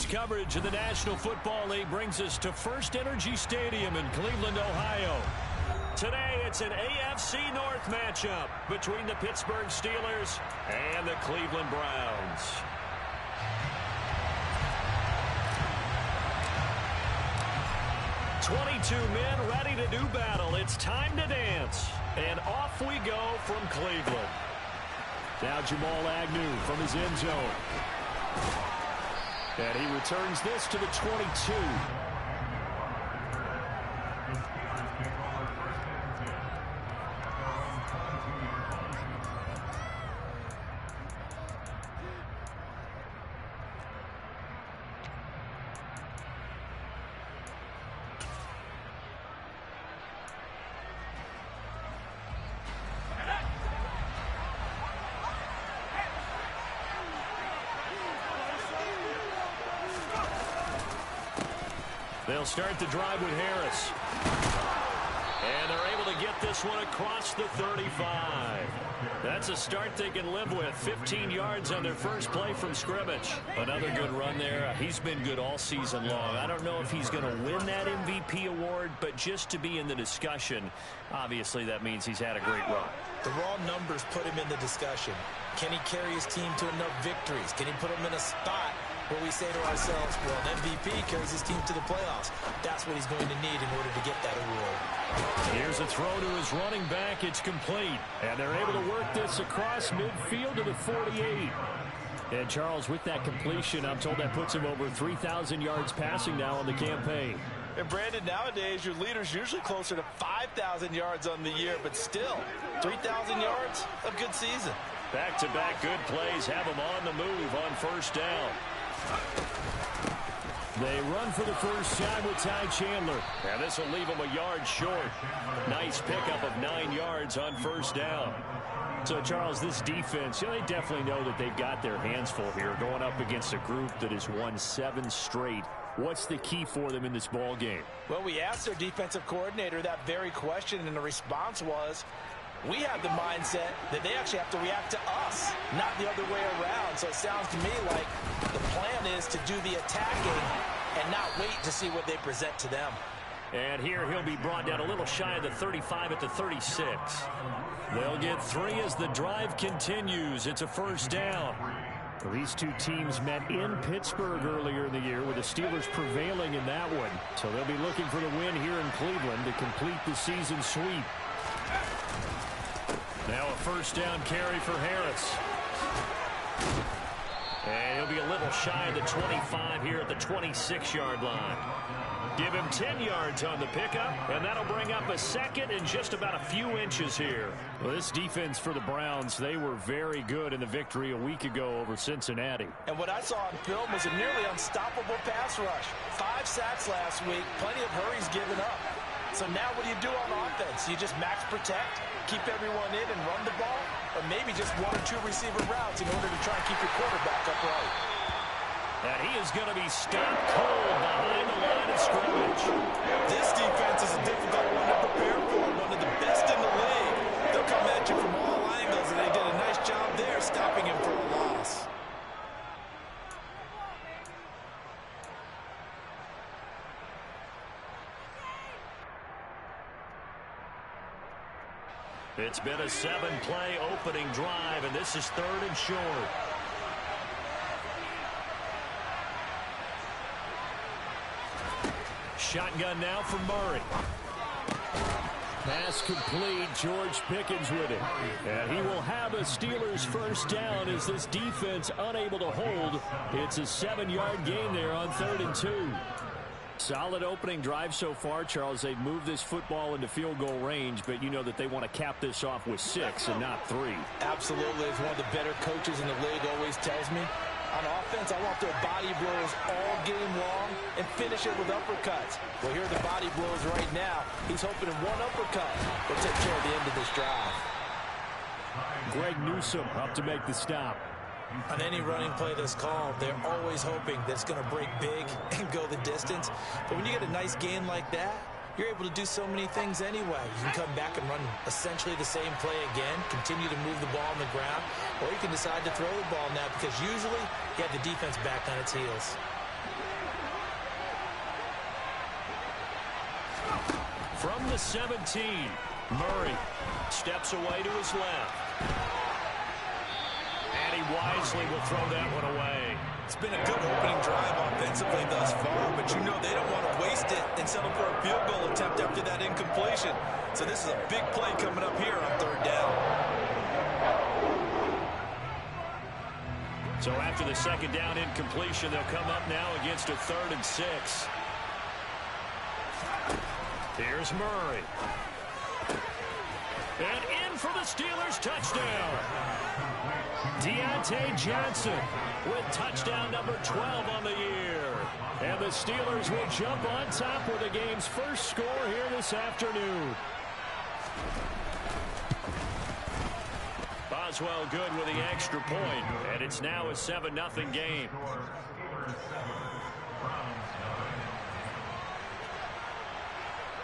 Tonight's coverage of the National Football League brings us to First Energy Stadium in Cleveland, Ohio. Today, it's an AFC North matchup between the Pittsburgh Steelers and the Cleveland Browns. "22 men ready to do battle. It's time to dance." And off we go from Cleveland. Now Jamal Agnew from his end zone. And he returns this to the 22. They'll start the drive with Harris. And they're able to get this one across the 35. That's a start they can live with. 15 yards on their first play from scrimmage. Another good run there. He's been good all season long. I don't know if he's going to win that MVP award, but just to be in the discussion, obviously that means he's had a great run. The raw numbers put him in the discussion. Can he carry his team to enough victories? Can he put them in a spot where we say to ourselves, well, an MVP carries his team to the playoffs? That's what he's going to need in order to get that award. Here's a throw to his running back. It's complete. And they're able to work this across midfield to the 48. And Charles, with that completion, I'm told that puts him over 3,000 yards passing now on the campaign. And Brandon, nowadays your leader's usually closer to 5,000 yards on the year, but still, 3,000 yards, a good season. Back-to-back good plays have him on the move on first down. They run for the first time with Ty Chandler. And this will leave him a yard short. Nice pickup of 9 yards on first down. So, Charles, this defense, they definitely know that they've got their hands full here going up against a group that has won 7 straight. What's the key for them in this ball game? Well, we asked their defensive coordinator that very question, and the response was, we have the mindset that they actually have to react to us, not the other way around. So it sounds to me like the plan is to do the attacking and not wait to see what they present to them. And here he'll be brought down a little shy of the 35 at the 36. They'll get 3 as the drive continues. It's a first down. Well, these two teams met in Pittsburgh earlier in the year with the Steelers prevailing in that one. So they'll be looking for the win here in Cleveland to complete the season sweep. Now a first down carry for Harris. And he'll be a little shy of the 25 here at the 26-yard line. Give him 10 yards on the pickup, and that'll bring up a second and just about a few inches here. Well, this defense for the Browns, they were very good in the victory a week ago over Cincinnati. And what I saw on film was a nearly unstoppable pass rush. 5 sacks last week, plenty of hurries given up. So now what do you do on offense? You just max protect, keep everyone in and run the ball, or maybe just 1 or 2 receiver routes in order to try and keep your quarterback upright. And he is going to be stopped cold behind the line of scrimmage. This defense is a difficult one to prepare for, one of the best in the league. They'll come at you from all angles, and they did a nice job there stopping him for a loss. It's been a 7-play opening drive, and this is 3rd and short. Shotgun now for Murray. Pass complete. George Pickens with it. And he will have a Steelers first down as this defense unable to hold. It's a 7-yard gain there on 3rd and 2. Solid opening drive so far, Charles. They've moved this football into field goal range, but you know that they want to cap this off with 6 and not 3. Absolutely. As one of the better coaches in the league always tells me, on offense, I want their body blows all game long and finish it with uppercuts. Well, here are the body blows right now. He's hoping in 1 uppercut will take care of the end of this drive. Greg Newsome up to make the stop. On any running play that's called, they're always hoping that it's going to break big and go the distance. But when you get a nice gain like that, you're able to do so many things anyway. You can come back and run essentially the same play again, continue to move the ball on the ground, or you can decide to throw the ball now because usually you have the defense back on its heels. From the 17, Murray steps away to his left. And he wisely will throw that one away. It's been a good opening drive offensively thus far, but you know they don't want to waste it and settle for a field goal attempt after that incompletion. So this is a big play coming up here on third down. So after the second down incompletion, they'll come up now against a 3rd and 6. Here's Murray. And in for the Steelers, touchdown. TNT Johnson with touchdown number 12 on the year. And the Steelers will jump on top with the game's first score here this afternoon. Boswell good with the extra point, and it's now a 7-0 game.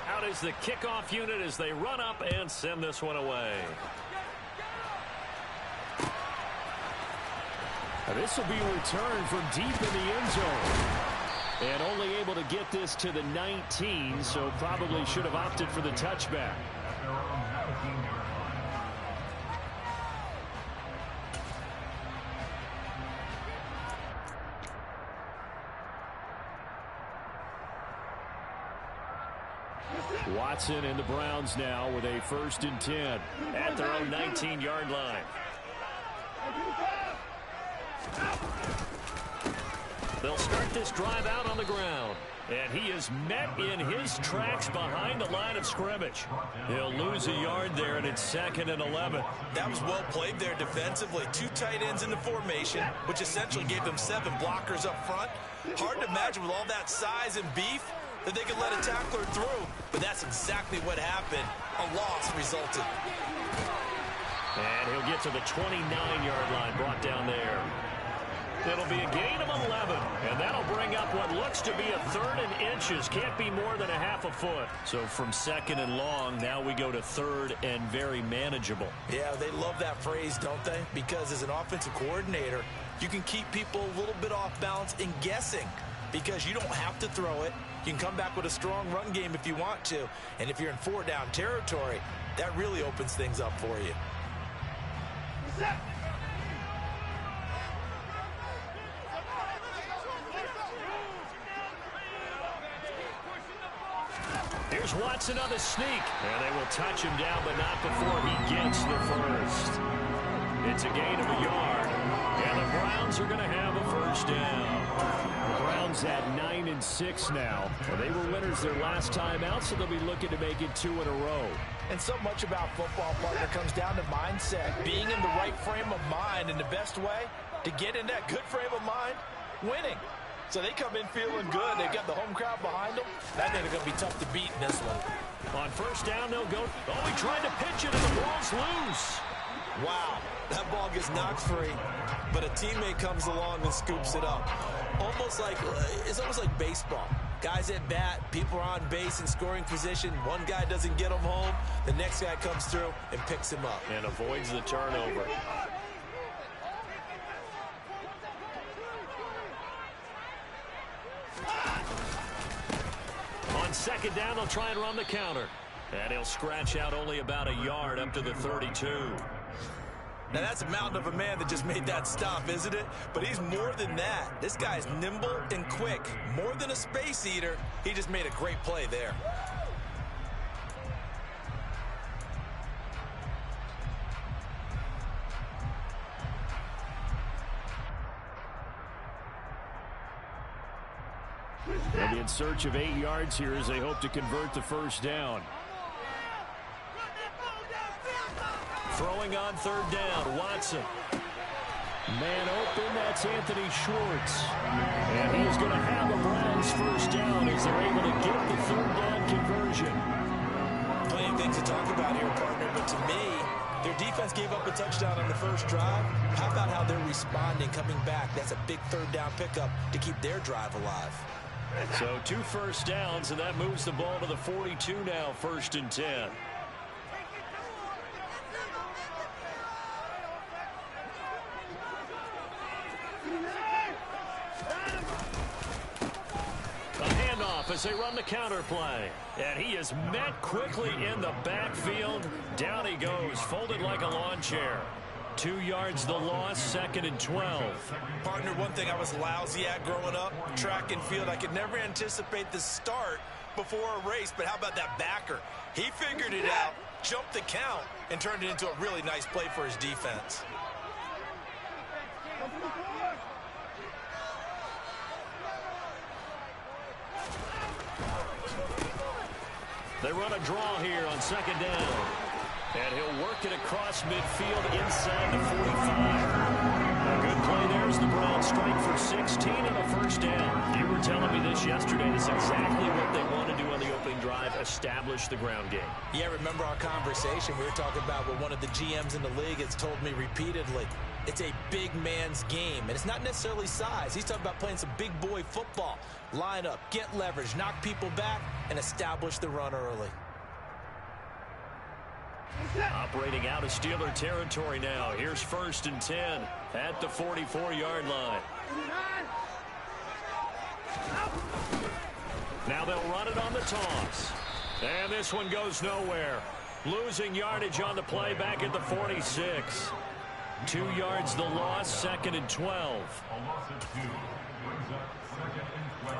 Out is the kickoff unit as they run up and send this one away. This will be a return from deep in the end zone. And only able to get this to the 19, so probably should have opted for the touchback. Watson and the Browns now with a 1st and 10 at their own 19-yard line. They'll start this drive out on the ground. And he is met in his tracks behind the line of scrimmage. He'll lose a yard there, and it's 2nd and 11. That was well played there defensively. 2 tight ends in the formation, which essentially gave them 7 blockers up front. Hard to imagine with all that size and beef that they could let a tackler through. But that's exactly what happened. A loss resulted. And he'll get to the 29-yard line, brought down there. It'll be a gain of 11, and that'll bring up what looks to be a 3rd and inches. Can't be more than a half a foot. So from 2nd and long, now we go to 3rd and very manageable. Yeah, they love that phrase, don't they? Because as an offensive coordinator, you can keep people a little bit off balance and guessing because you don't have to throw it. You can come back with a strong run game if you want to. And if you're in 4-down territory, that really opens things up for you. Here's Watson on the sneak. And they will touch him down, but not before he gets the first. It's a gain of a yard. And the Browns are going to have a 1st down. The Browns at 9-6 now. And they were winners their last time out, so they'll be looking to make it 2 in a row. And so much about football, partner, comes down to mindset. Being in the right frame of mind, and the best way to get in that good frame of mind, winning. So they come in feeling good. They've got the home crowd behind them. I think they're going to be tough to beat in this one. On 1st down, they'll go. Oh, he tried to pitch it, and the ball's loose. Wow, that ball gets knocked free, but a teammate comes along and scoops it up. It's almost like baseball. Guys at bat, people are on base in scoring position. One guy doesn't get him home. The next guy comes through and picks him up. And avoids the turnover. On 2nd down, they'll try and run the counter. And he'll scratch out only about a yard up to the 32. Now, that's a mountain of a man that just made that stop, isn't it? But he's more than that. This guy's nimble and quick. More than a space eater. He just made a great play there. They'll be in search of 8 yards here as they hope to convert the 1st down. Throwing on 3rd down, Watson. Man open, that's Anthony Schwartz. And he is going to have a Browns 1st down as they're able to get the 3rd down conversion. Plenty of things to talk about here, partner, but to me, their defense gave up a touchdown on the first drive. How about how they're responding, coming back? That's a big 3rd down pickup to keep their drive alive. So 2 1st downs, and that moves the ball to the 42 now, 1st and 10. A as they run the counter play. And he is met quickly in the backfield. Down he goes, folded like a lawn chair. 2 yards the loss, 2nd and 12. Partner, one thing I was lousy at growing up, track and field. I could never anticipate the start before a race, but how about that backer? He figured it out, jumped the count, and turned it into a really nice play for his defense. They run a draw here on 2nd down. And he'll work it across midfield inside the 45. A good play there as the Browns strike for 16 and a 1st down. You were telling me this yesterday. This is exactly what they want to do on the opening drive, establish the ground game. Yeah, remember our conversation. We were talking about what one of the GMs in the league has told me repeatedly. It's a big man's game, and it's not necessarily size. He's talking about playing some big boy football. Line up, get leverage, knock people back, and establish the run early. Operating out of Steeler territory now. Here's 1st and 10 at the 44-yard line. Now they'll run it on the toss. And this one goes nowhere. Losing yardage on the play back at the 46. 2 yards the loss, 2nd and 12. A loss of 2 brings up 2nd and 12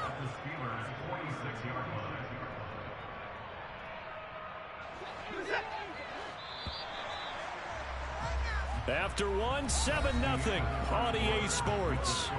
at the Steelers' 46-yard line. After 1, 7-0 on EA Sports.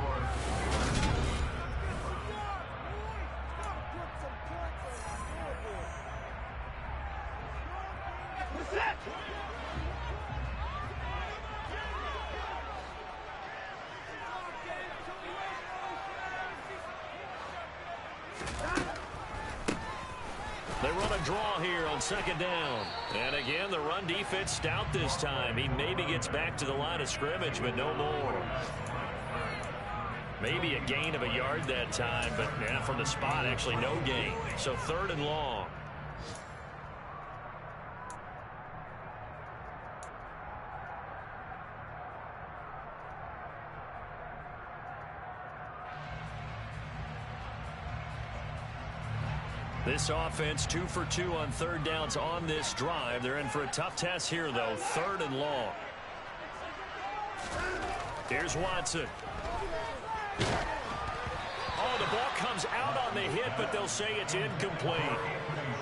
They run a draw here on 2nd down. And again, the run defense stout this time. He maybe gets back to the line of scrimmage, but no more. Maybe a gain of a yard that time, but yeah, from the spot, actually no gain. So 3rd and long. This offense 2 for 2 on 3rd downs on this drive. They're in for a tough test here, though. 3rd and long. Here's Watson. Oh, the ball comes out on the hit, but they'll say it's incomplete.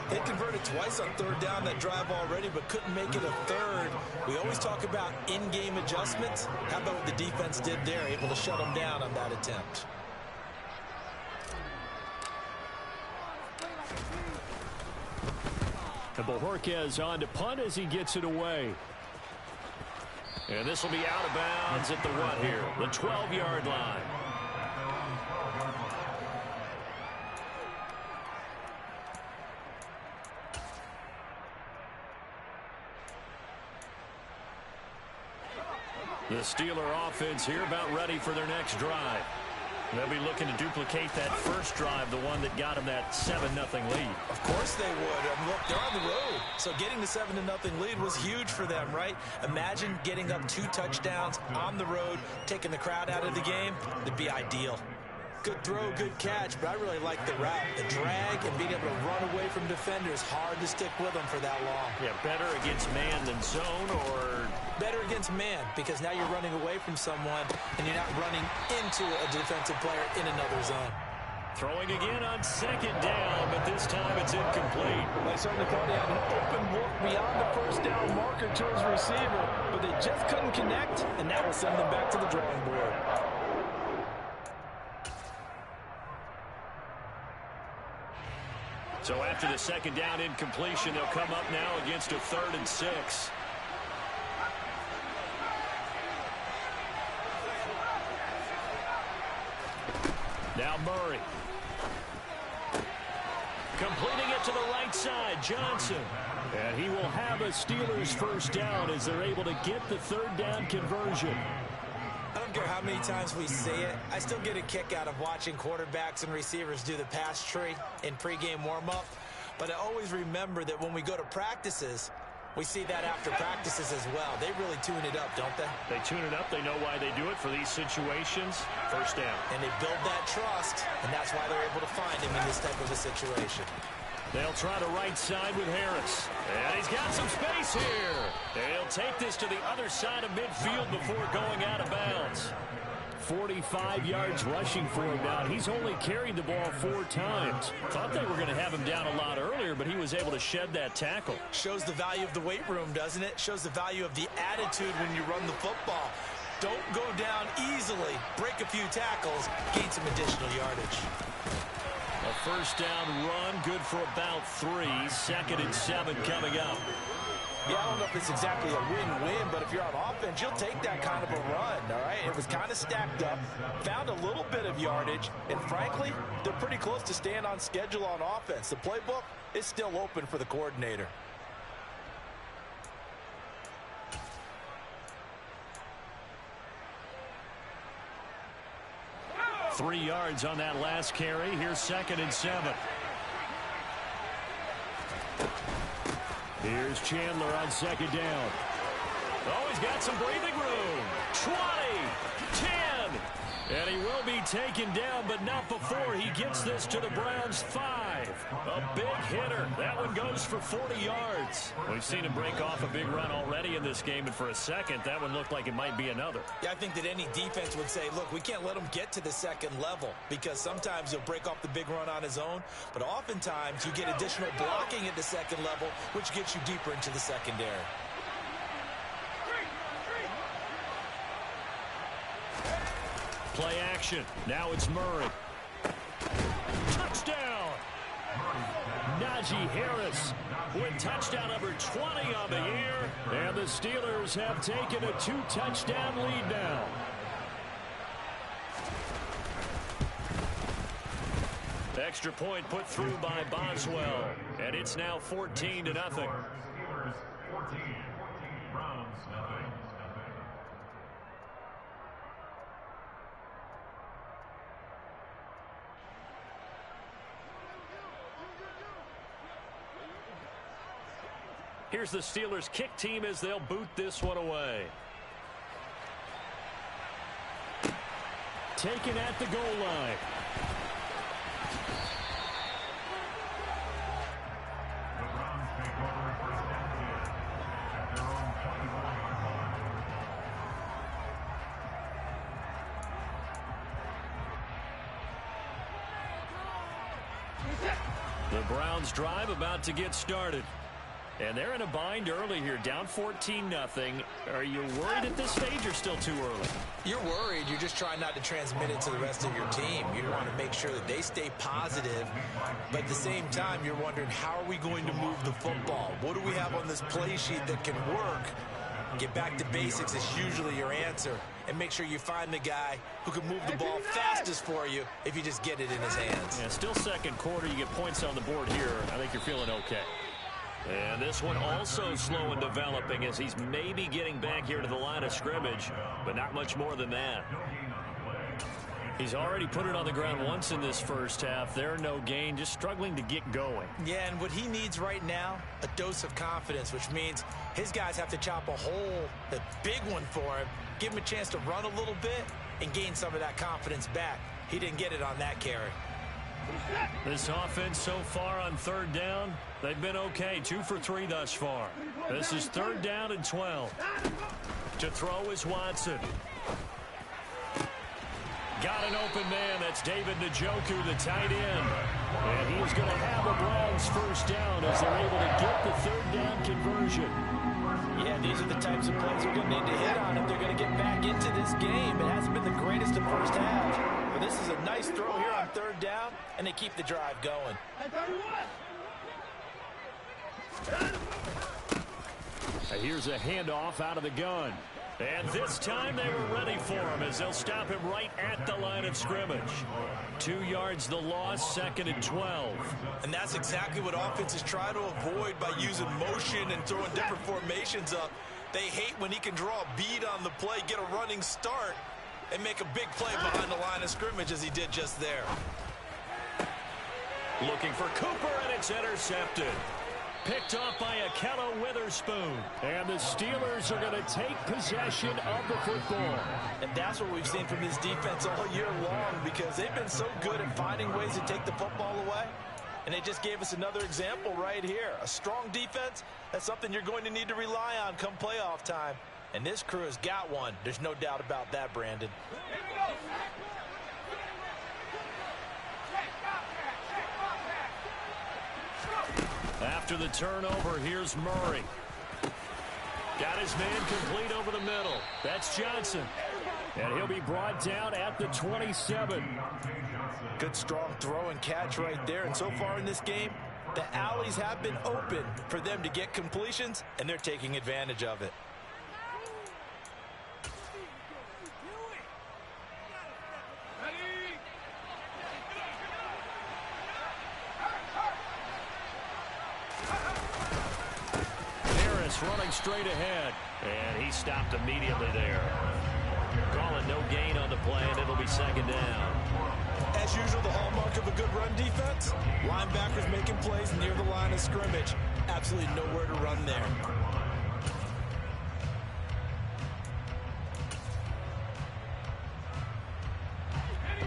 They converted twice on 3rd down that drive already, but couldn't make it a 3rd. We always talk about in-game adjustments. How about what the defense did there, able to shut them down on that attempt? And Bojorquez on to punt as he gets it away. And this will be out of bounds at the what here? The 12-yard line. The Steeler offense here about ready for their next drive. They'll be looking to duplicate that first drive, the one that got them that 7-0 lead. Of course they would. Look, they're on the road. So getting the 7-0 lead was huge for them, right? Imagine getting up 2 touchdowns on the road, taking the crowd out of the game. That'd be ideal. Good throw, good catch, but I really like the route. The drag and being able to run away from defenders, hard to stick with them for that long. Yeah, better against man than zone, or better against man, because now you're running away from someone and you're not running into a defensive player in another zone. Throwing again on 2nd down, but this time it's incomplete. They certainly thought he had an open look beyond the 1st down marker to his receiver, but they just couldn't connect, and that will send them back to the drawing board. So after the 2nd down incompletion, they'll come up now against a 3rd and 6. Now Murray. Completing it to the right side, Johnson. And he will have a Steelers 1st down as they're able to get the 3rd down conversion. I don't care how many times we say it, I still get a kick out of watching quarterbacks and receivers do the pass tree in pregame warm-up. But I always remember that when we go to practices, We see that after practices as well. They really tune it up, don't they? They tune it up. They know why they do it for these situations. First down. And they build that trust, and that's why they're able to find him in this type of a situation. They'll try the right side with Harris. And he's got some space here. They'll take this to the other side of midfield before going out of bounds. 45 yards rushing for him now. He's only carried the ball 4 times. Thought they were going to have him down a lot earlier, but he was able to shed that tackle. Shows the value of the weight room, doesn't it? Shows the value of the attitude when you run the football. Don't go down easily. Break a few tackles. Gain some additional yardage. A first down run, good for about 3. 2nd and 7 coming up. Yeah, I don't know if it's exactly a win-win, but if you're on offense, you'll take that kind of a run, all right? It was kind of stacked up, found a little bit of yardage, and frankly, they're pretty close to staying on schedule on offense. The playbook is still open for the coordinator. Three yards on that last carry. Here's 2nd and 7. Here's Chandler on 2nd down. Oh, he's got some breathing room. 20, 10, and he will be taken down, but not before he gets this to the Browns' 5. A big hitter. That one goes for 40 yards. We've seen him break off a big run already in this game, and for a second, that one looked like it might be another. Yeah, I think that any defense would say, look, we can't let him get to the second level because sometimes he'll break off the big run on his own, but oftentimes you get additional blocking at the second level, which gets you deeper into the secondary. Play action. Now it's Murray. Touchdown! Najee Harris with touchdown number 20 on the year. And the Steelers have taken a 2-touchdown lead now. Extra point put through by Boswell. And it's now 14-0. Steelers 14, Browns nothing. Here's the Steelers kick team as they'll boot this one away. Taken at the goal line. The Browns take over first and 10 at their own 24-yard line. The Browns drive about to get started. And they're in a bind early here, down 14-0. Are you worried at this stage or still too early? You're worried. You're just trying not to transmit it to the rest of your team. You want to make sure that they stay positive, but at the same time, you're wondering, how are we going to move the football? What do we have on this play sheet that can work? Get back to basics is usually your answer, and make sure you find the guy who can move the ball fastest for you if you just get it in his hands. Yeah, still second quarter. You get points on the board here. I think you're feeling okay. And this one also slow in developing as he's maybe getting back here to the line of scrimmage, but not much more than that. He's already put it on the ground once in this first half. There, no gain, just struggling to get going. Yeah, and what he needs right now, a dose of confidence, which means his guys have to chop a hole, a big one for him, give him a chance to run a little bit and gain some of that confidence back. He didn't get it on that carry. This offense so far on 3rd down, they've been okay. 2 for 3 thus far. This is 3rd down and 12. To throw is Watson. Got an open man. That's David Njoku, the tight end. And he's going to have a Browns first down as they're able to get the 3rd down conversion. Yeah, these are the types of plays they're going to need to hit on if they're going to get back into this game. It hasn't been the greatest of first half. But this is a nice throw here on 3rd down, and they keep the drive going. Here's a handoff out of the gun. And this time they were ready for him as they'll stop him right at the line of scrimmage. 2 yards the loss, 2nd and 12. And that's exactly what offenses try to avoid by using motion and throwing different formations up. They hate when he can draw a bead on the play, get a running start, and make a big play behind the line of scrimmage as he did just there. Looking for Cooper, and it's intercepted. Picked off by Akello Witherspoon. And the Steelers are going to take possession of the football. And that's what we've seen from this defense all year long, because they've been so good at finding ways to take the football away. And they just gave us another example right here. A strong defense, that's something you're going to need to rely on come playoff time. And this crew has got one. There's no doubt about that, Brandon. After the turnover, here's Murray. Got his man complete over the middle. That's Johnson. And he'll be brought down at the 27. Good strong throw and catch right there. And so far in this game, the alleys have been open for them to get completions, and they're taking advantage of it. Running straight ahead, and he stopped immediately there. Calling no gain on the play, and it'll be second down. As usual, the hallmark of a good run defense, linebackers making plays near the line of scrimmage. Absolutely nowhere to run there.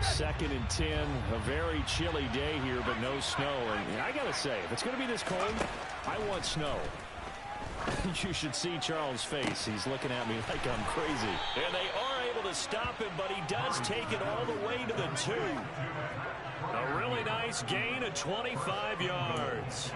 Second and 10, a very chilly day here, but no snow. And I got to say, if it's going to be this cold, I want snow. You should see Charles' face. He's looking at me like I'm crazy. And they are able to stop him, but he does take it all the way to the 2. A really nice gain of 25 yards.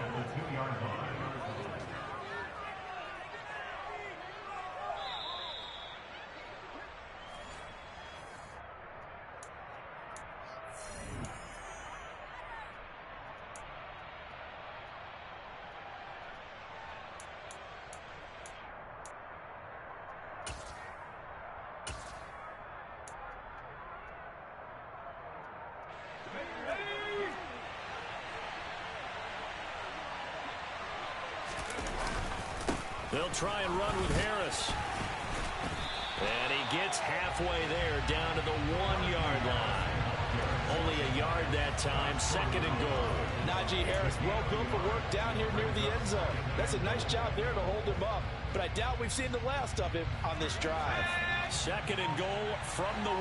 They'll try and run with Harris. And he gets halfway there, down to the 1-yard line. Only a yard that time, second and goal. Najee Harris, well built for work down here near the end zone. That's a nice job there to hold him up. But I doubt we've seen the last of him on this drive. Second and goal from the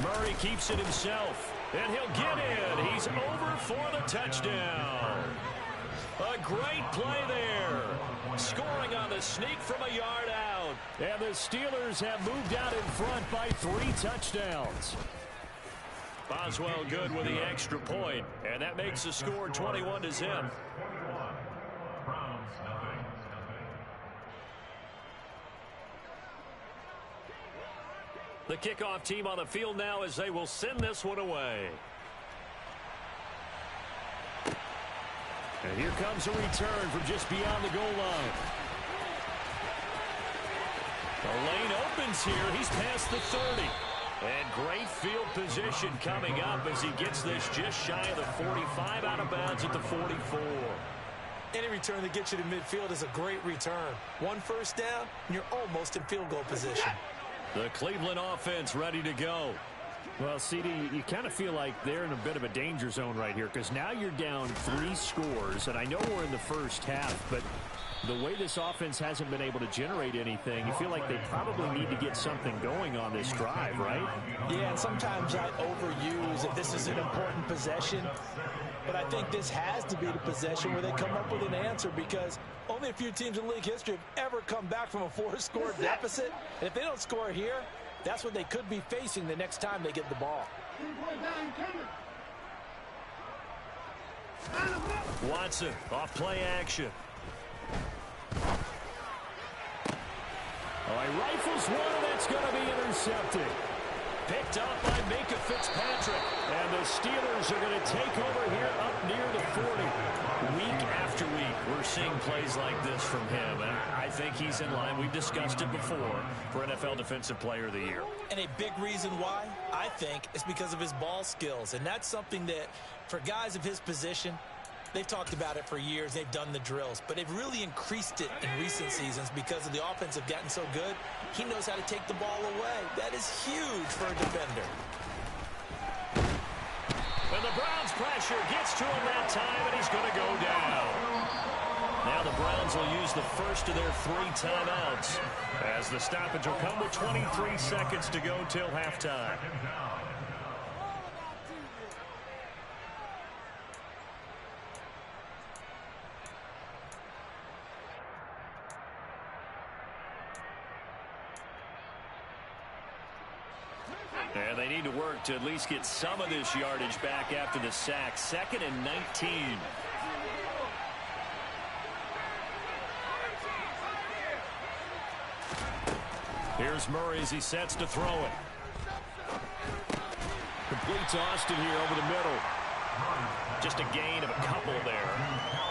1. Murray keeps it himself. And he'll get in. He's over for the touchdown. A great play there. Scoring on the sneak from a yard out. And the Steelers have moved out in front by 3 touchdowns. Boswell good with the extra point. And that makes the score 21-0. The kickoff team on the field now as they will send this one away. And here comes a return from just beyond the goal line. The lane opens here. He's past the 30. And great field position coming up as he gets this just shy of the 45, out of bounds at the 44. Any return that gets you to midfield is a great return. 1 first down, and you're almost in field goal position. The Cleveland offense ready to go. Well, CD, you kind of feel like they're in a bit of a danger zone right here, because now you're down 3 scores, and I know we're in the first half, but the way this offense hasn't been able to generate anything, you feel like they probably need to get something going on this drive, right? Yeah, and sometimes I overuse if this is an important possession, but I think this has to be the possession where they come up with an answer, because only a few teams in league history have ever come back from a 4-score deficit, and if they don't score here, that's what they could be facing the next time they get the ball. Watson off play action. Oh, he rifles one, and that's going to be intercepted. Picked up by Minka Fitzpatrick. And the Steelers are going to take over here up near the 40. Week after week, we're seeing plays like this from him. And I think he's in line. We've discussed it before for NFL Defensive Player of the Year. And a big reason why, I think, is because of his ball skills. And that's something that, for guys of his position, they've talked about it for years. They've done the drills. But they've really increased it in recent seasons because of the offense have gotten so good. He knows how to take the ball away. That is huge for a defender. And the Browns pressure pressure. Gets to him that time, and he's going to go down. Now the Browns will use the first of their 3 timeouts as the stoppage will come with 23 seconds to go till halftime. And they need to work to at least get some of this yardage back after the sack. 2nd and 19. Here's Murray as he sets to throw it. Completes Austin here over the middle. Just a gain of a couple there.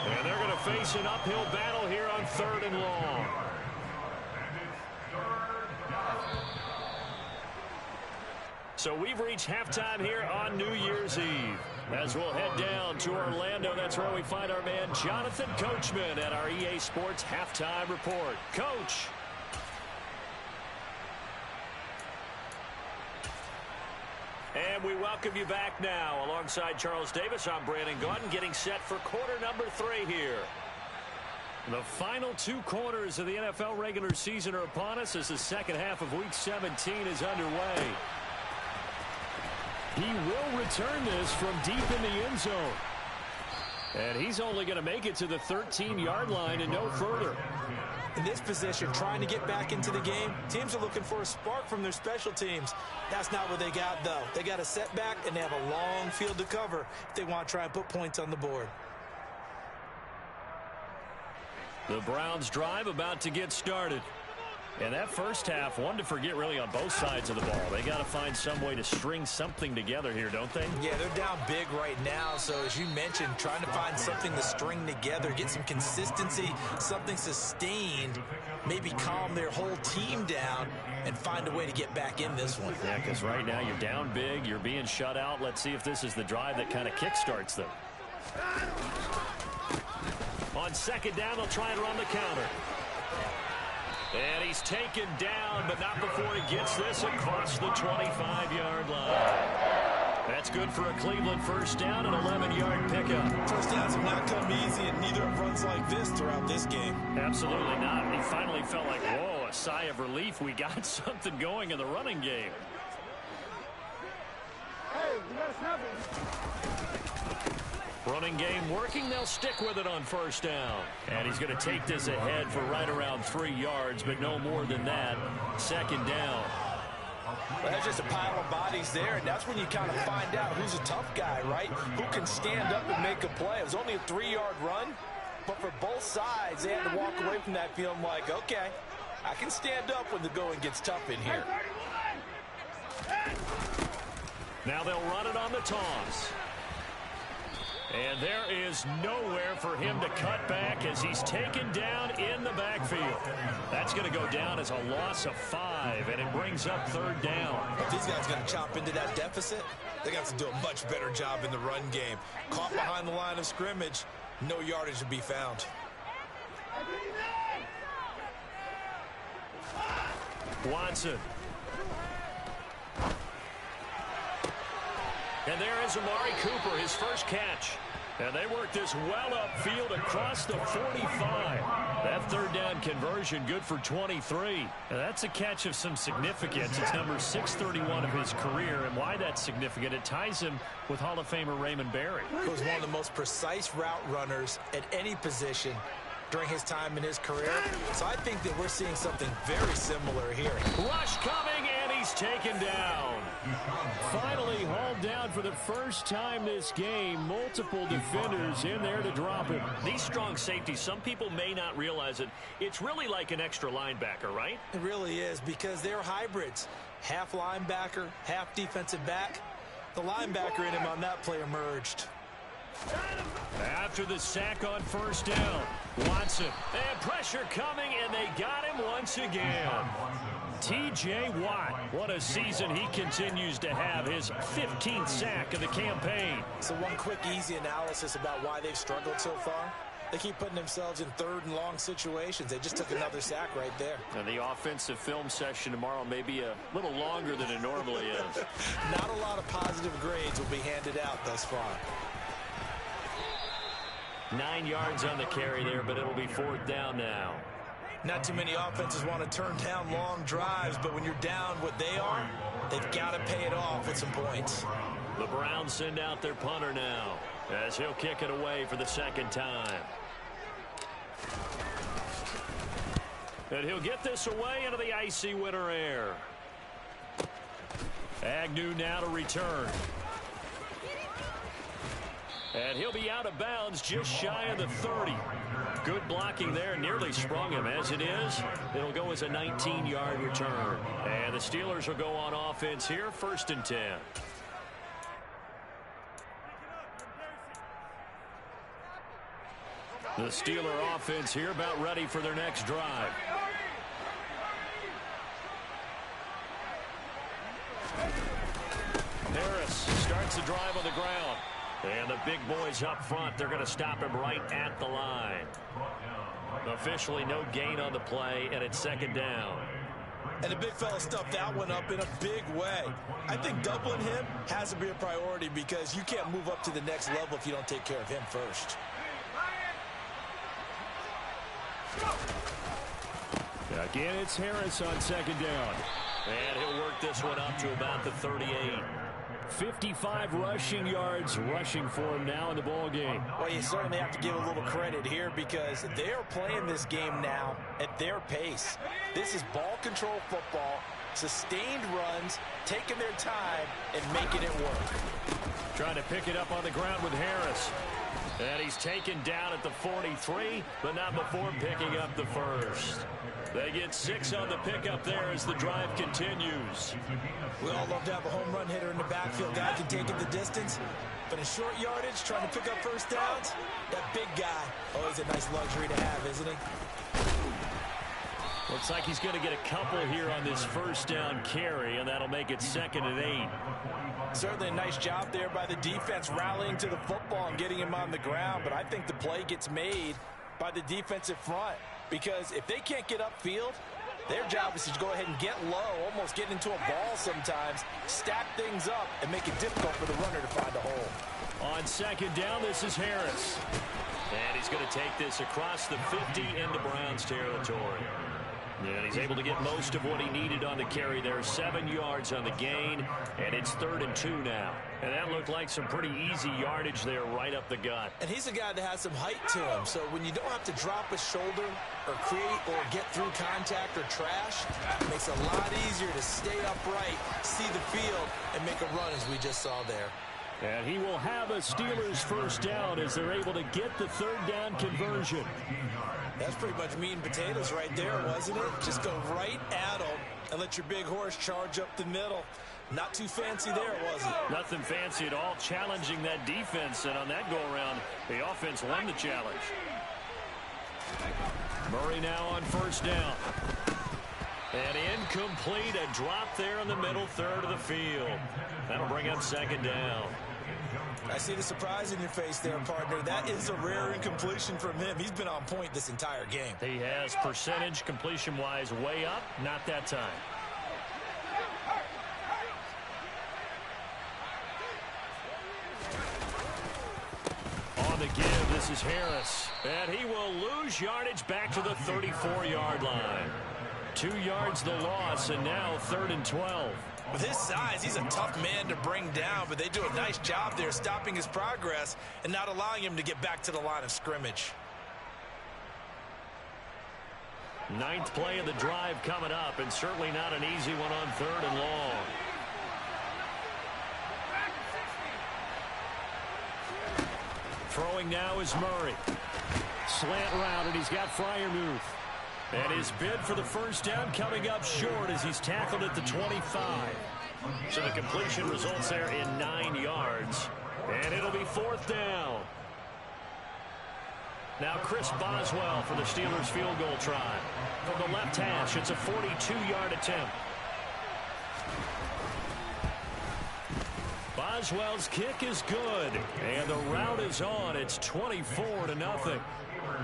And they're going to face an uphill battle here on 3rd and long. So we've reached halftime here on New Year's Eve. As we'll head down to Orlando, that's where we find our man Jonathan Coachman at our EA Sports Halftime Report. Coach. And we welcome you back now. Alongside Charles Davis, I'm Brandon Gaudin, getting set for quarter number 3 here. The final 2 quarters of the NFL regular season are upon us as the second half of Week 17 is underway. He will return this from deep in the end zone. And he's only going to make it to the 13-yard line and no further. In this position, trying to get back into the game, teams are looking for a spark from their special teams. That's not what they got, though. They got a setback, and they have a long field to cover if they want to try and put points on the board. The Browns drive about to get started. And that first half, one to forget really on both sides of the ball. They got to find some way to string something together here, don't they? Yeah, they're down big right now. So as you mentioned, trying to find something to string together, get some consistency, something sustained, maybe calm their whole team down and find a way to get back in this one. Yeah, because right now you're down big, you're being shut out. Let's see if this is the drive that kind of kickstarts them. On 2nd down, they'll try and run the counter. And he's taken down, but not before he gets this across the 25-yard line. That's good for a Cleveland first down, an 11-yard pickup. First downs have not come easy, and neither have runs like this throughout this game. Absolutely not. He finally felt like, whoa, a sigh of relief. We got something going in the running game. Hey, we got a snap. Running game working. They'll stick with it on first down. And he's going to take this ahead for right around 3 yards, but no more than that. 2nd down. Well, there's just a pile of bodies there, and that's when you kind of find out who's a tough guy, right? Who can stand up and make a play. It was only a 3-yard run, but for both sides, they had to walk away from that feeling like, okay, I can stand up when the going gets tough in here. Now they'll run it on the toss. And there is nowhere for him to cut back as he's taken down in the backfield. That's going to go down as a loss of 5, and it brings up 3rd down. If these guys are going to chop into that deficit, they got to do a much better job in the run game. Caught behind the line of scrimmage, no yardage to be found. Watson. And there is Amari Cooper, his first catch. And they work this well upfield across the 45. That 3rd down conversion good for 23. And that's a catch of some significance. It's number 631 of his career. And why that's significant, it ties him with Hall of Famer Raymond Berry. He was one of the most precise route runners at any position during his time in his career. So I think that we're seeing something very similar here. Rush coming, and he's taken down. Finally hauled down for the first time this game. Multiple defenders in there to drop him. These strong safeties, some people may not realize it. It's really like an extra linebacker, right? It really is, because they're hybrids. Half linebacker, half defensive back. The linebacker in him on that play emerged. After the sack on first down, Watson. And pressure coming, and they got him once again. T.J. Watt, what a season he continues to have, his 15th sack of the campaign. So one quick, easy analysis about why they've struggled so far. They keep putting themselves in 3rd and long situations. They just took another sack right there. And the offensive film session tomorrow may be a little longer than it normally is. Not a lot of positive grades will be handed out thus far. 9 yards on the carry there, but it'll be 4th down now. Not too many offenses want to turn down long drives, but when you're down what they are, they've got to pay it off with some points. The Browns send out their punter now as he'll kick it away for the 2nd time. And he'll get this away into the icy winter air. Agnew now to return. And he'll be out of bounds just shy of the 30. Good blocking there. Nearly sprung him. As it is, it'll go as a 19-yard return. And the Steelers will go on offense here, 1st and 10. The Steeler offense here about ready for their next drive. Harris starts the drive on the ground. And the big boys up front, they're going to stop him right at the line. Officially no gain on the play, and it's 2nd down. And the big fella stuffed that one up in a big way. I think doubling him has to be a priority because you can't move up to the next level if you don't take care of him first. Again, it's Harris on 2nd down. And he'll work this one up to about the 38. 55 rushing yards rushing for him now in the ball game. Well, you certainly have to give a little credit here because they are playing this game now at their pace. This is ball control football, sustained runs, taking their time and making it work. Trying to pick it up on the ground with Harris. And he's taken down at the 43, but not before picking up the 1st. They get 6 on the pickup there as the drive continues. We all love to have a home run hitter in the backfield. Guy can take it the distance. But in short yardage, trying to pick up 1st downs, that big guy, always a nice luxury to have, isn't he? Looks like he's going to get a couple here on this 1st down carry, and that'll make it 2nd and 8. Certainly a nice job there by the defense rallying to the football and getting him on the ground. But I think the play gets made by the defensive front. Because if they can't get upfield, their job is to go ahead and get low, almost get into a ball sometimes, stack things up, and make it difficult for the runner to find a hole. On 2nd down, this is Harris. And he's going to take this across the 50 into Browns territory. And he's able to get most of what he needed on the carry there. 7 yards on the gain, and it's 3rd and 2 now. And that looked like some pretty easy yardage there right up the gut. And he's a guy that has some height to him, so when you don't have to drop a shoulder or create or get through contact or trash, it makes it a lot easier to stay upright, see the field, and make a run as we just saw there. And he will have a Steelers 1st down as they're able to get the 3rd down conversion. That's pretty much meat and potatoes right there, wasn't it? Just go right at them and let your big horse charge up the middle. Not too fancy there, was it? Nothing fancy at all, challenging that defense, and on that go-around, the offense won the challenge. Murray now on 1st down. And incomplete, a drop there in the middle 3rd of the field. That'll bring up 2nd down. I see the surprise in your face there, partner. That is a rare incompletion from him. He's been on point this entire game. He has percentage completion-wise way up, not that time. On the give, this is Harris. And he will lose yardage back to the 34-yard line. 2 yards the loss, and now 3rd and 12. With his size, he's a tough man to bring down, but they do a nice job there stopping his progress and not allowing him to get back to the line of scrimmage. 9th play of the drive coming up, and certainly not an easy one on 3rd and long. Throwing now is Murray. Slant route, and he's got Freiermuth. And his bid for the 1st down coming up short as he's tackled at the 25. So the completion results there in 9 yards. And it'll be 4th down. Now Chris Boswell for the Steelers field goal try. From the left hash, it's a 42-yard attempt. Boswell's kick is good. And the rout is on. It's 24-0.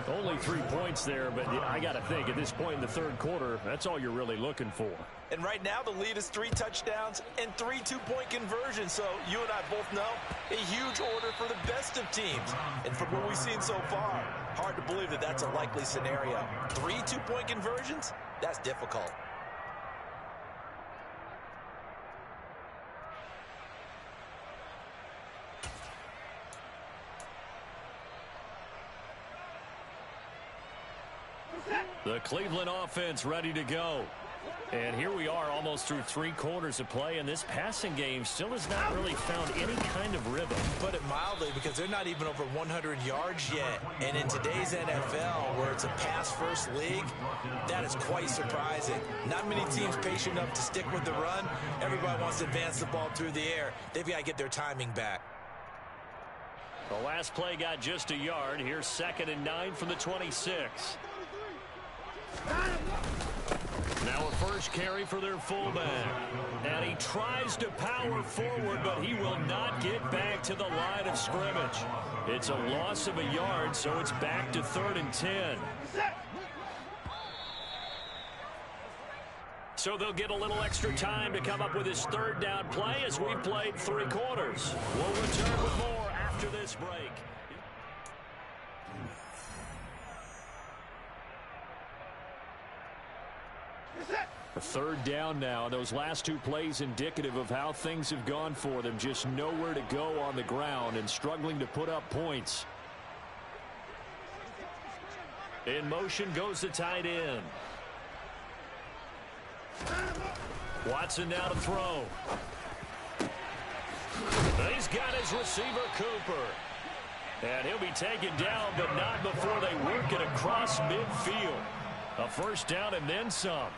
Only 3 points there, but I got to think at this point in the third quarter, that's all you're really looking for. And right now the lead is 3 touchdowns and 3 two-point conversions. So you and I both know a huge order for the best of teams. And from what we've seen so far, hard to believe that that's a likely scenario. 3 two-point conversions? That's difficult. The Cleveland offense ready to go. And here we are almost through 3 quarters of play, and this passing game still has not really found any kind of rhythm. Put it mildly, because they're not even over 100 yards yet. And in today's NFL, where it's a pass-first league, that is quite surprising. Not many teams patient enough to stick with the run. Everybody wants to advance the ball through the air. They've got to get their timing back. The last play got just a yard. Here's 2nd and 9 from the 26. Now a first carry for their fullback. And he tries to power forward, but he will not get back to the line of scrimmage. It's a loss of a yard, so it's back to 3rd and 10. So they'll get a little extra time to come up with his 3rd down play as we've played 3 quarters. We'll return with more after this break. A 3rd down now. Those last 2 plays indicative of how things have gone for them. Just nowhere to go on the ground and struggling to put up points. In motion goes the tight end. Watson now to throw. He's got his receiver, Cooper. And he'll be taken down, but not before they work it across midfield. A first down and then some.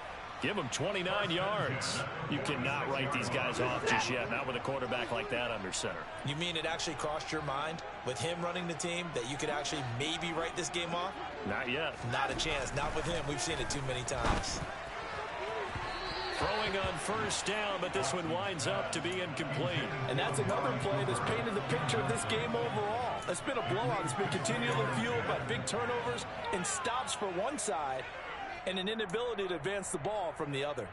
Give him 29 yards. You cannot write these guys off just yet, not with a quarterback like that under center. You mean it actually crossed your mind with him running the team that you could actually maybe write this game off? Not yet. Not a chance. Not with him. We've seen it too many times. Throwing on first down, but this one winds up to be incomplete. And that's another play that's painted the picture of this game overall. It's been a blowout. It's been continually fueled by big turnovers and stops for one side and an inability to advance the ball from the other.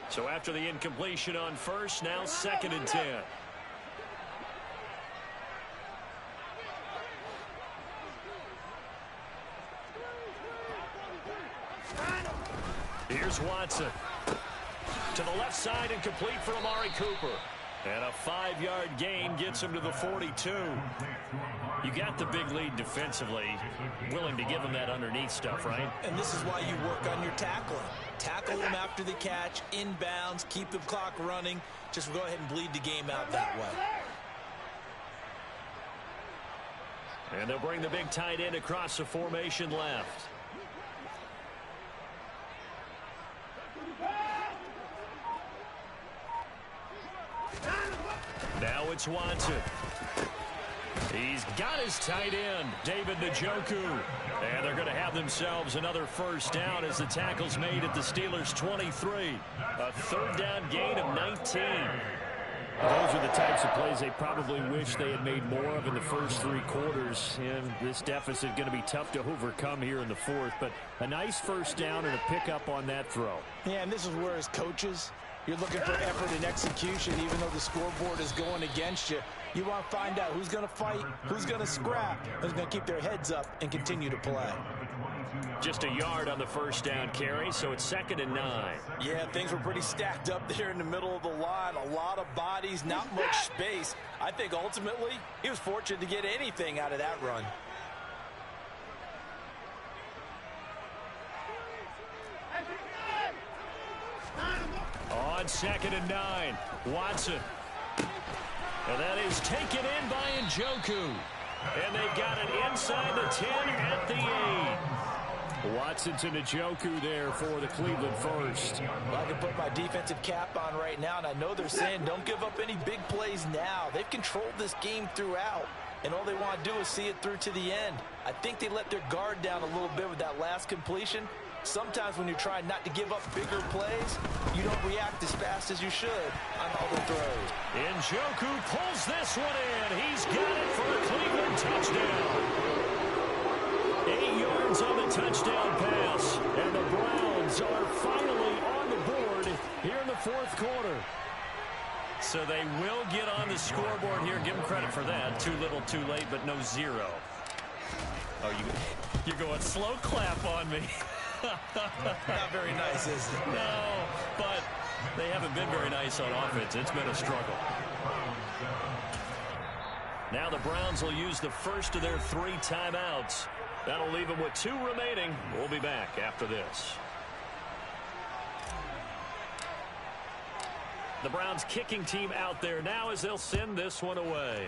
So after the incompletion on first, now 2nd and 10. Here's Watson. To the left side and complete for Amari Cooper. And a 5-yard gain gets him to the 42. You got the big lead defensively. Willing to give him that underneath stuff, right? And this is why you work on your tackling. Tackle him after the catch, inbounds, keep the clock running. Just go ahead and bleed the game out that way. And they'll bring the big tight end across the formation left. Now it's Watson. He's got his tight end, David Njoku. And they're going to have themselves another first down as the tackle's made at the Steelers' 23. A 3rd down gain of 19. Those are the types of plays they probably wish they had made more of in the first 3 quarters. And this deficit going to be tough to overcome here in the 4th. But a nice first down and a pickup on that throw. Yeah, and this is where as coaches, you're looking for effort and execution, even though the scoreboard is going against you. You want to find out who's going to fight, who's going to scrap, who's going to keep their heads up and continue to play. Just a yard on the first down carry, so it's 2nd and 9. Yeah, things were pretty stacked up there in the middle of the line. A lot of bodies, not much space. I think ultimately he was fortunate to get anything out of that run. On 2nd and 9, Watson. And that is taken in by Njoku. And they've got it inside the 10 at the 8. Watson to Njoku there for the Cleveland first. Well, I can put my defensive cap on right now, and I know they're saying don't give up any big plays now. They've controlled this game throughout, and all they want to do is see it through to the end. I think they let their guard down a little bit with that last completion, Sometimes when you're trying not to give up bigger plays, you don't react as fast as you should on all the throws. Njoku pulls this one in. He's got it for a Cleveland touchdown. 8 yards on the touchdown pass. And the Browns are finally on the board here in the fourth quarter. So they will get on the scoreboard here. Give them credit for that. Too little, too late, but no zero. Oh, you're going slow clap on me. Not very nice, is it? No, but they haven't been very nice on offense. It's been a struggle. Now the Browns will use the first of their 3 timeouts. That'll leave them with 2 remaining. We'll be back after this. The Browns kicking team out there now as they'll send this one away.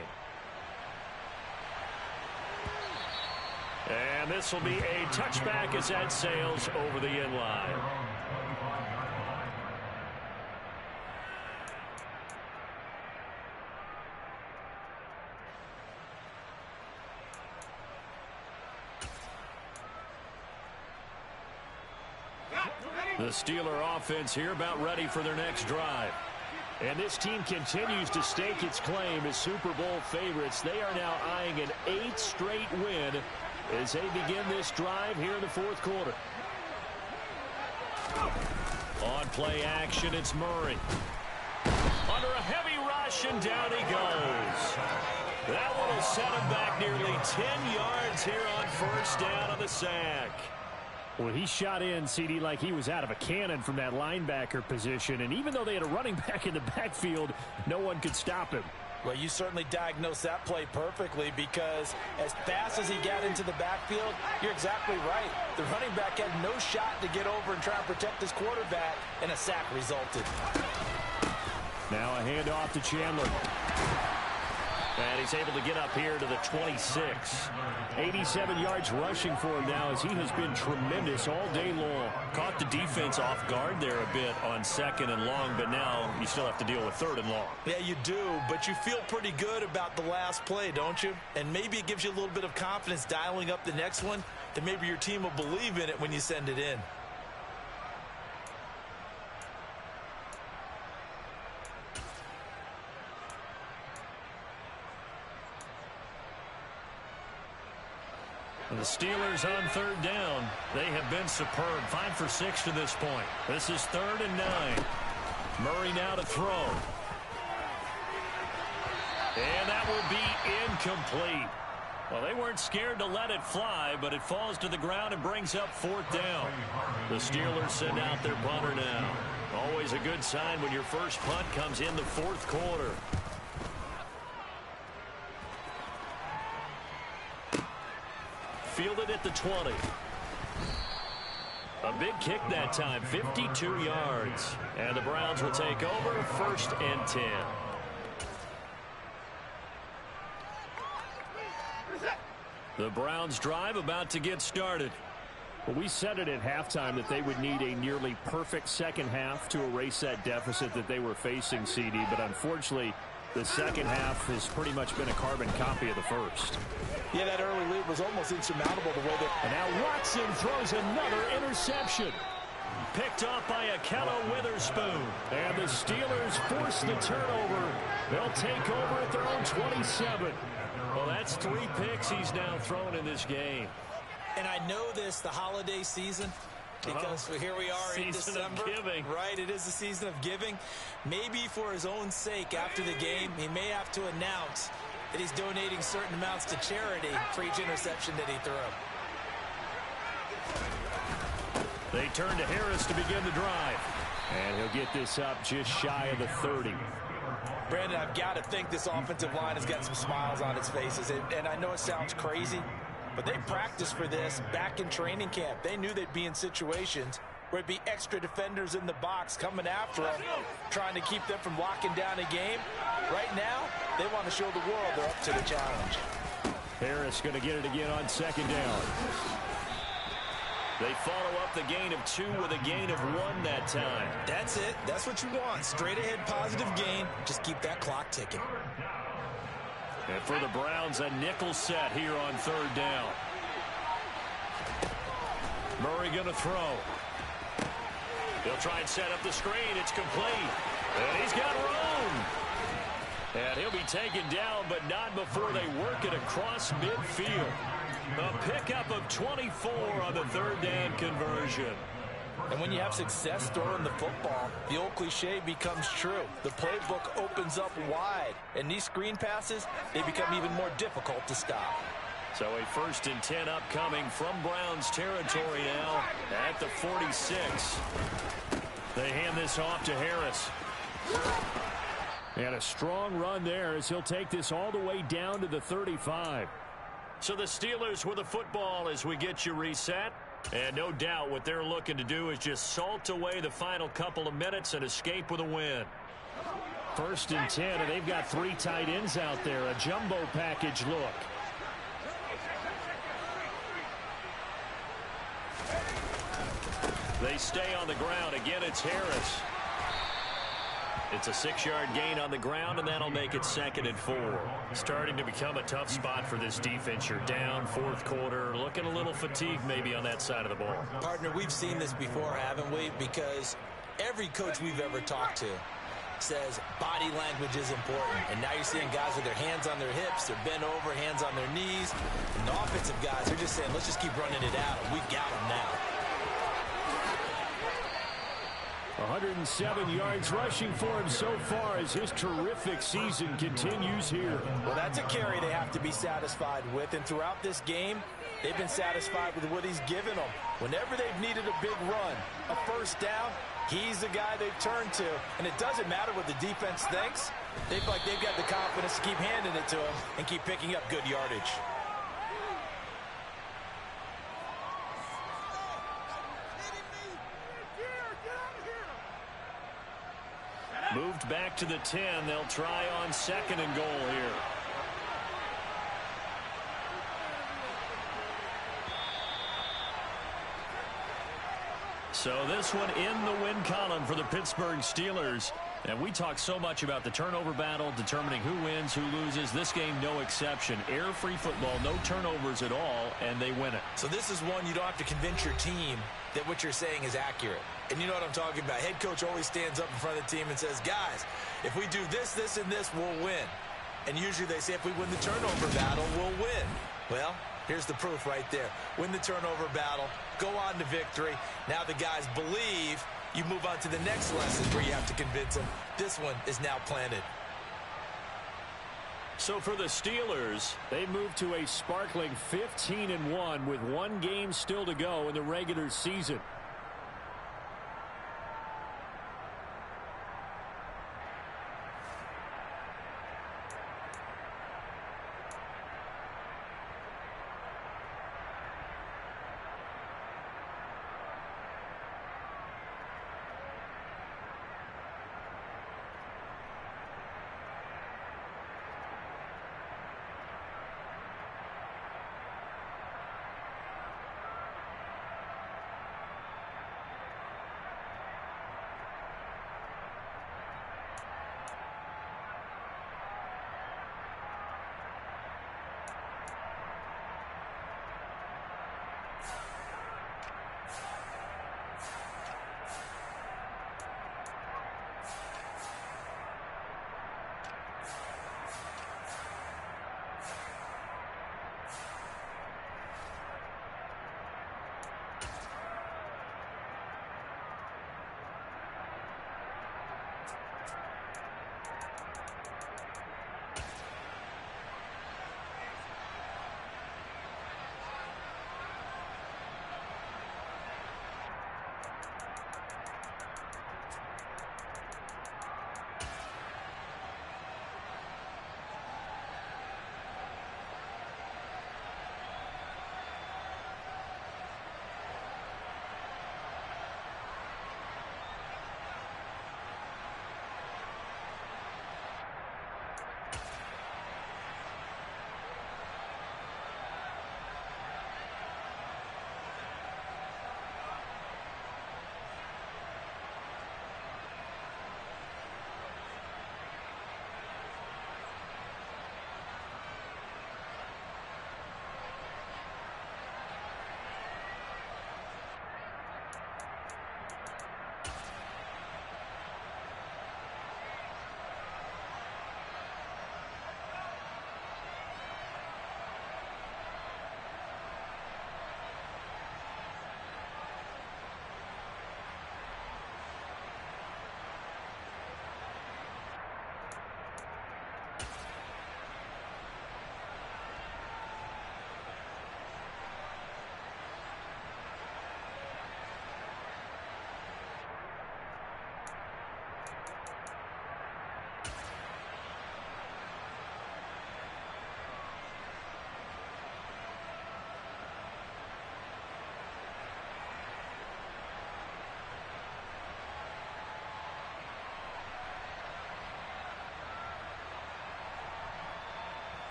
And this will be a touchback as that sails over the end line. The Steeler offense here about ready for their next drive. And this team continues to stake its claim as Super Bowl favorites. They are now eyeing an 8th straight win as they begin this drive here in the fourth quarter. On play action, it's Murray. Under a heavy rush, and down he goes. That one will set him back nearly 10 yards here on first down on the sack. Well, he shot in, CD, like he was out of a cannon from that linebacker position. And even though they had a running back in the backfield, no one could stop him. Well, you certainly diagnosed that play perfectly, because as fast as he got into the backfield, you're exactly right. The running back had no shot to get over and try and protect his quarterback, and a sack resulted. Now a handoff to Chandler. And he's able to get up here to the 26. 87 yards rushing for him now, as he has been tremendous all day long. Caught the defense off guard there a bit on 2nd and long, but now you still have to deal with 3rd and long. Yeah, you do, but you feel pretty good about the last play, don't you? And maybe it gives you a little bit of confidence dialing up the next one, that maybe your team will believe in it when you send it in. The Steelers on 3rd down. They have been superb. 5 for 6 to this point. This is 3rd and 9. Murray now to throw. And that will be incomplete. Well, they weren't scared to let it fly, but it falls to the ground and brings up 4th down. The Steelers send out their punter now. Always a good sign when your first punt comes in the 4th quarter. Fielded at the 20. A big kick that time, 52 yards. And the Browns will take over, 1st and 10. The Browns drive about to get started. Well, we said it at halftime that they would need a nearly perfect second half to erase that deficit that they were facing, CD. But unfortunately, the second half has pretty much been a carbon copy of the first. Yeah, that early lead was almost insurmountable the way that... And now Watson throws another interception. Picked off by Akello Witherspoon. And the Steelers force the turnover. They'll take over at their own 27. Well, that's 3 picks he's now thrown in this game. And I know this, the holiday season, because here we are in December. Season of giving. Right, it is the season of giving. Maybe for his own sake after the game, he may have to announce that he's donating certain amounts to charity for each interception that he threw. They turn to Harris to begin the drive. And he'll get this up just shy of the 30. Brandon, I've got to think this offensive line has got some smiles on its faces. And I know it sounds crazy, but they practiced for this back in training camp. They knew they'd be in situations where it'd be extra defenders in the box coming after them, trying to keep them from locking down a game. Right now, they want to show the world they're up to the challenge. Harris going to get it again on 2nd down. They follow up the gain of 2 with a gain of 1 that time. That's it. That's what you want. Straight ahead positive gain. Just keep that clock ticking. And for the Browns, a nickel set here on 3rd down. Murray going to throw. He'll try and set up the screen. It's complete. And he's got room. And he'll be taken down, but not before they work it across midfield. A pickup of 24 on the third down conversion. And when you have success throwing the football, the old cliche becomes true. The playbook opens up wide. And these screen passes, they become even more difficult to stop. So a 1st and 10 upcoming from Browns territory now at the 46. They hand this off to Harris. And a strong run there as he'll take this all the way down to the 35. So the Steelers with the football as we get you reset. And no doubt what they're looking to do is just salt away the final couple of minutes and escape with a win. 1st and 10, and they've got 3 tight ends out there. A jumbo package look. They stay on the ground. Again, it's Harris. It's a 6-yard gain on the ground, and that'll make it 2nd and 4. Starting to become a tough spot for this defense. You're down 4th quarter, looking a little fatigued maybe on that side of the ball. Partner, we've seen this before, haven't we? Because every coach we've ever talked to says body language is important. And now you're seeing guys with their hands on their hips, they're bent over, hands on their knees. And the offensive guys, they're just saying, let's just keep running it out. We've got them now. 107 yards rushing for him so far as his terrific season continues here. Well, that's a carry they have to be satisfied with. And throughout this game, they've been satisfied with what he's given them. Whenever they've needed a big run, a 1st down, he's the guy they've turned to. And it doesn't matter what the defense thinks. They feel like they've got the confidence to keep handing it to him and keep picking up good yardage. Moved back to the 10. They'll try on 2nd and goal here. So this one in the win column for the Pittsburgh Steelers. And we talk so much about the turnover battle, determining who wins, who loses. This game, no exception. Air-free football, no turnovers at all, and they win it. So this is one you don't have to convince your team that what you're saying is accurate. And you know what I'm talking about. Head coach always stands up in front of the team and says, guys, if we do this, this, and this, we'll win. And usually they say if we win the turnover battle, we'll win. Well, here's the proof right there. Win the turnover battle, go on to victory. Now the guys believe. You move on to the next lesson where you have to convince them. This one is now planted. So for the Steelers, they move to a sparkling 15-1 with 1 game still to go in the regular season.